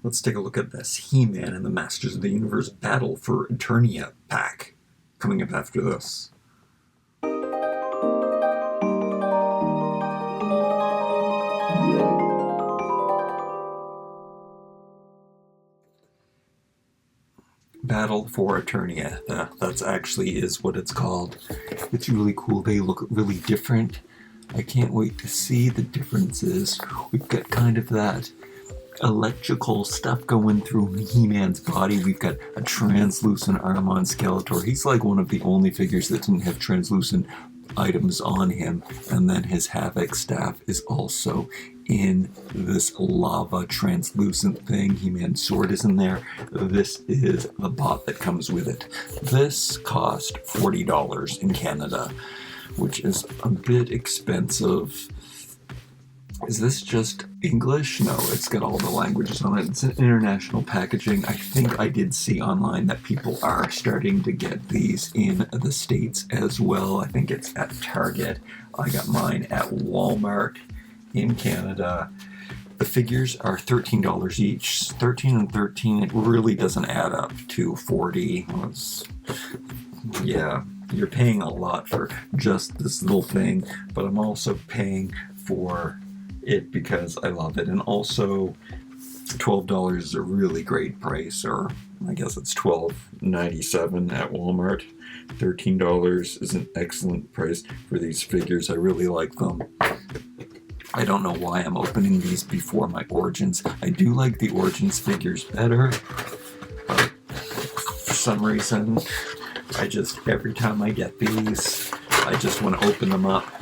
Let's take a look at this He-Man and the Masters of the Universe Battle for Eternia pack. Coming up after this. Battle for Eternia. That's actually is what it's called. It's really cool. They look really different. I can't wait to see the differences. We've got kind of that electrical stuff going through He-Man's body. We've got a translucent arm on Skeletor. He's like one of the only figures that didn't have translucent items on him. And then his Havoc staff is also in this lava translucent thing. He-Man's sword is in there. This is the bot that comes with it. This cost $40 in Canada, which is a bit expensive. Is this just English? No, it's got all the languages on it. It's an international packaging. I think I did see online that people are starting to get these in the States as well. I think it's at Target. I got mine at Walmart in Canada. The figures are $13 each. 13 and 13, it really doesn't add up to 40. Yeah, you're paying a lot for just this little thing, but I'm also paying for it because I love it. And also $12 is a really great price, or I guess it's $12.97 at Walmart. $13 is an excellent price for these figures. I really like them. I don't know why I'm opening these before my Origins. I do like the Origins figures better, but for some reason, every time I get these, I just want to open them up.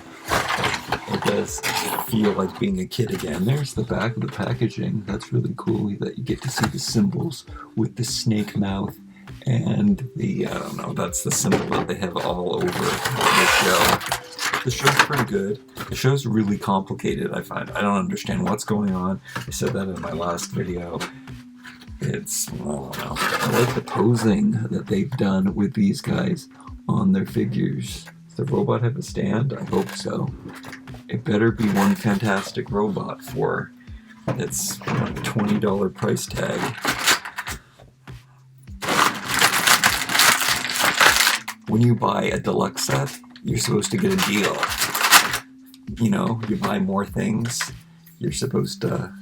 It does feel like being a kid again. There's the back of the packaging. That's really cool that you get to see the symbols with the snake mouth and the, I don't know, that's the symbol that they have all over the show. The show's pretty good. The show's really complicated, I find. I don't understand what's going on. I said that in my last video. I don't know. I like the posing that they've done with these guys on their figures. Does the robot have a stand? I hope so. It better be one fantastic robot for its $20 price tag. When you buy a deluxe set, you're supposed to get a deal. You know, you buy more things, you're supposed to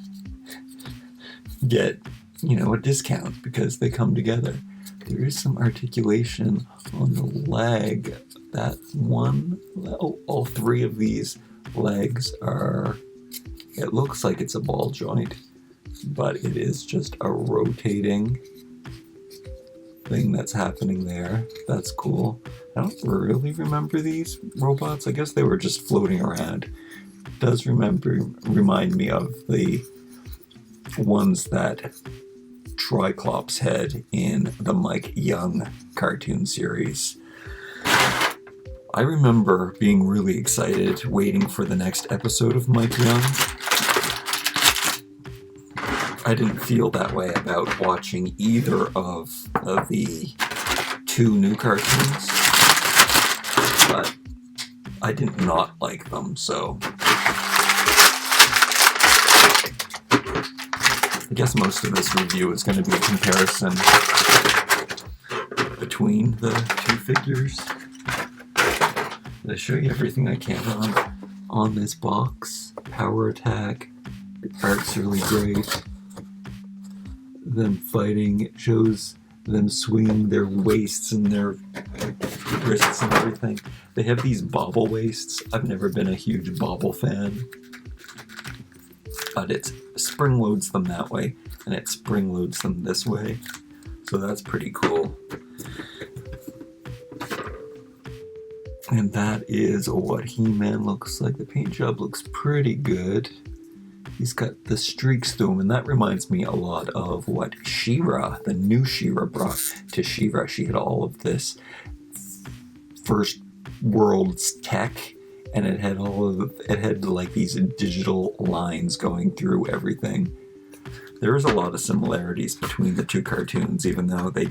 get, a discount because they come together. There is some articulation on the leg. That one, all three of these legs are, it looks like it's a ball joint, but it is just a rotating thing that's happening there. That's cool. I don't really remember these robots. I guess they were just floating around. It does remind me of the ones that Triclops had in the Mike Young cartoon series. I remember being really excited waiting for the next episode of Mike Young. I didn't feel that way about watching either of the two new cartoons, but I did not like them, so I guess most of this review is going to be a comparison between the two figures. Did I show you everything I can on this box? Power attack. The art's really great. Them fighting, it shows them swinging their waists and their wrists and everything. They have these bobble waists. I've never been a huge bobble fan, but it spring loads them that way, and it spring loads them this way. So that's pretty cool. And that is what He-Man looks like. The paint job looks pretty good. He's got the streaks through him, and that reminds me a lot of what She-Ra, the new She-Ra, brought to She-Ra. She had all of this first world's tech, and it had like these digital lines going through everything. There's a lot of similarities between the two cartoons, even though they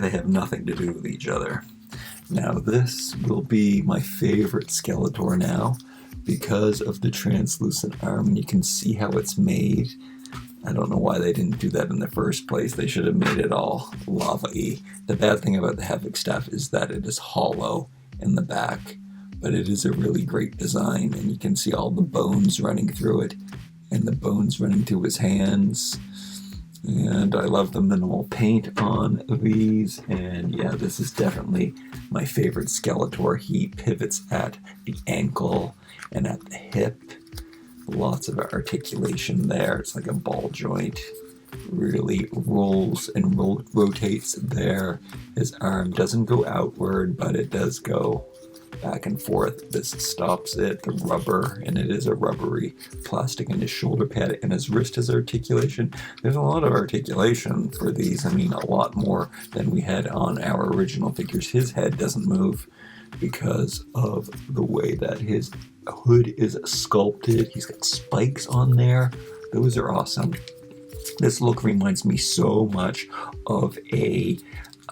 have nothing to do with each other. Now this will be my favorite Skeletor now, because of the translucent arm, and you can see how it's made. I don't know why they didn't do that in the first place. They should have made it all lava-y. The bad thing about the Havoc staff is that it is hollow in the back, but it is a really great design, and you can see all the bones running through it, and the bones running through his hands. And I love the minimal paint on these, and yeah, this is definitely my favorite Skeletor. He pivots at the ankle and at the hip. Lots of articulation there. It's like a ball joint. Really rolls and rotates there. His arm doesn't go outward, but it does go back and forth. This stops it. The rubber, and it is a rubbery plastic in his shoulder pad, and his wrist has articulation. There's a lot of articulation for these. I mean, a lot more than we had on our original figures. His head doesn't move because of the way that his hood is sculpted. He's got spikes on there. Those are awesome. This look reminds me so much of a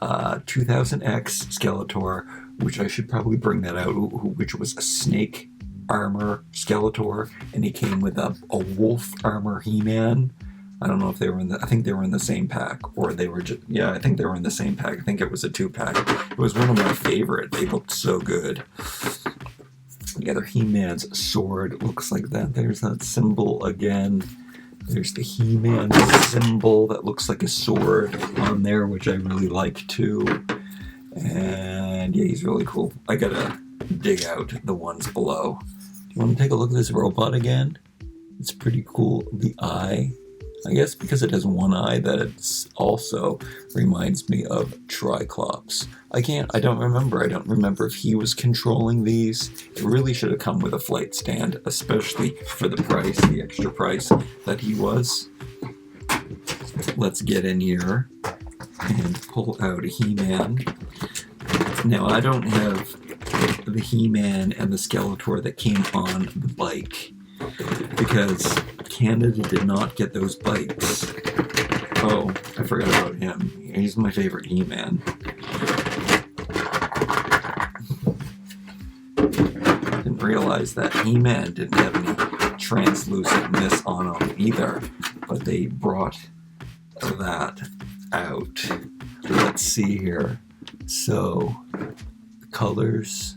2000X Skeletor, which I should probably bring that out, which was a snake armor Skeletor, and he came with a wolf armor He-Man. I don't know if they were I think they were in the same pack, or they were just, yeah, I think they were in the same pack. I think it was a 2-pack. It was one of my favorite. They looked so good. The other He-Man's sword looks like that. There's that symbol again. There's the He-Man symbol that looks like a sword on there, which I really like too. And yeah, he's really cool. I gotta dig out the ones below. Do you want to take a look at this robot again? It's pretty cool. The eye, I guess because it has one eye, that it's also reminds me of Triclops. I don't remember if he was controlling these. It really should have come with a flight stand, especially for the price, the extra price that he was. Let's get in here and pull out a He-Man. Now, I don't have the He-Man and the Skeletor that came on the bike, because Canada did not get those bikes. Oh, I forgot about him. He's my favorite He-Man. Didn't realize that He-Man didn't have any translucentness on him either, but they brought that out. Let's see here. So, the colors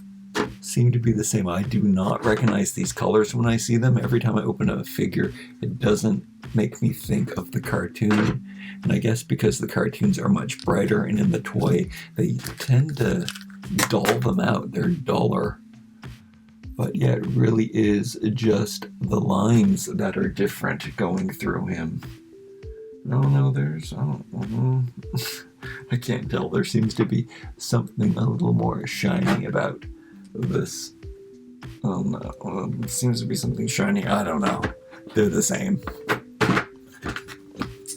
seem to be the same. I do not recognize these colors when I see them. Every time I open a figure, it doesn't make me think of the cartoon. And I guess because the cartoons are much brighter, and in the toy, they tend to dull them out. They're duller. But yeah, it really is just the lines that are different going through him. No, I can't tell. There seems to be something a little more shiny about this. Oh no, seems to be something shiny. I don't know. They're the same.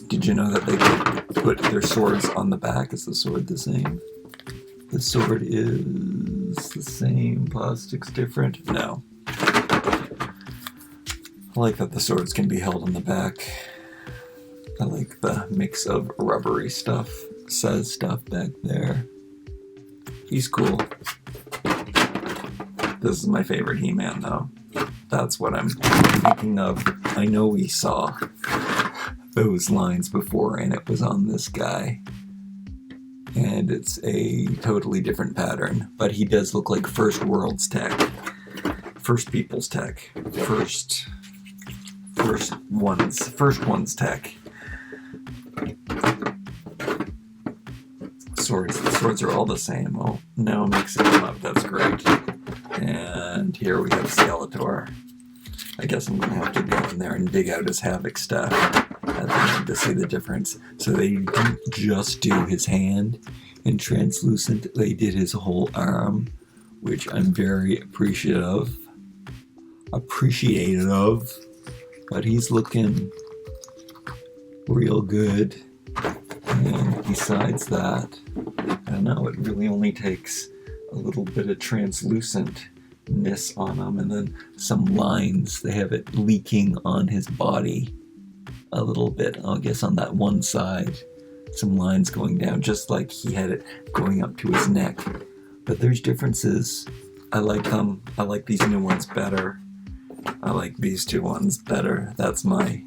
Did you know that they put their swords on the back? Is the sword the same? The sword is the same. Plastic's different? No. I like that the swords can be held on the back. I like the mix of rubbery stuff, says stuff back there. He's cool. This is my favorite He-Man, though. That's what I'm thinking of. I know we saw those lines before, and it was on this guy. And it's a totally different pattern, but he does look like First World's tech. First People's tech. First one's tech. Swords are all the same. Oh, now I'm mixing them up. That's great. And here we have Skeletor. I guess I'm going to have to go in there and dig out his Havoc stuff at the end to see the difference. So they didn't just do his hand in translucent. They did his whole arm, which I'm very appreciative of. But he's looking real good. And besides that, I don't know, it really only takes a little bit of translucentness on him, and then some lines. They have it leaking on his body a little bit, I guess on that one side. Some lines going down, just like he had it going up to his neck. But there's differences. I like them. I like these new ones better. I like these two ones better. That's my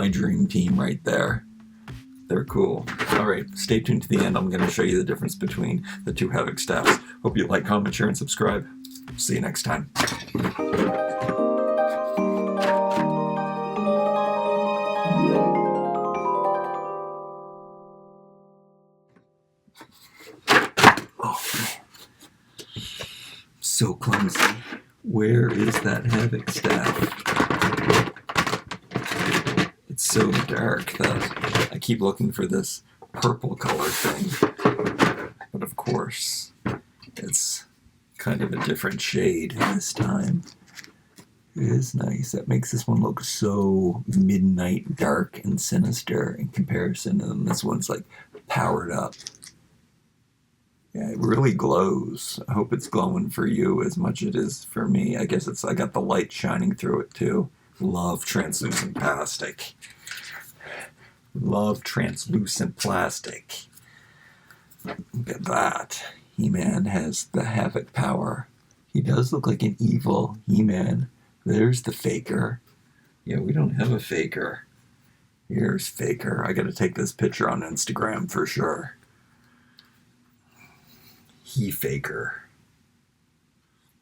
dream team right there. They're cool. All right, stay tuned to the end. I'm going to show you the difference between the two Havoc staffs. Hope you like, comment, share, and subscribe. See you next time. Oh, so clumsy. Where is that Havoc staff? It's so dark that I keep looking for this purple color thing. But of course, it's kind of a different shade this time. It is nice. That makes this one look so midnight dark and sinister in comparison to them. This one's like powered up. Yeah, it really glows. I hope it's glowing for you as much as it is for me. I guess I got the light shining through it too. Love translucent plastic. Love translucent plastic. Look at that. He-Man has the Havoc power. He does look like an evil He-Man. There's the Faker. Yeah, we don't have a Faker. Here's Faker. I gotta take this picture on Instagram for sure. He Faker.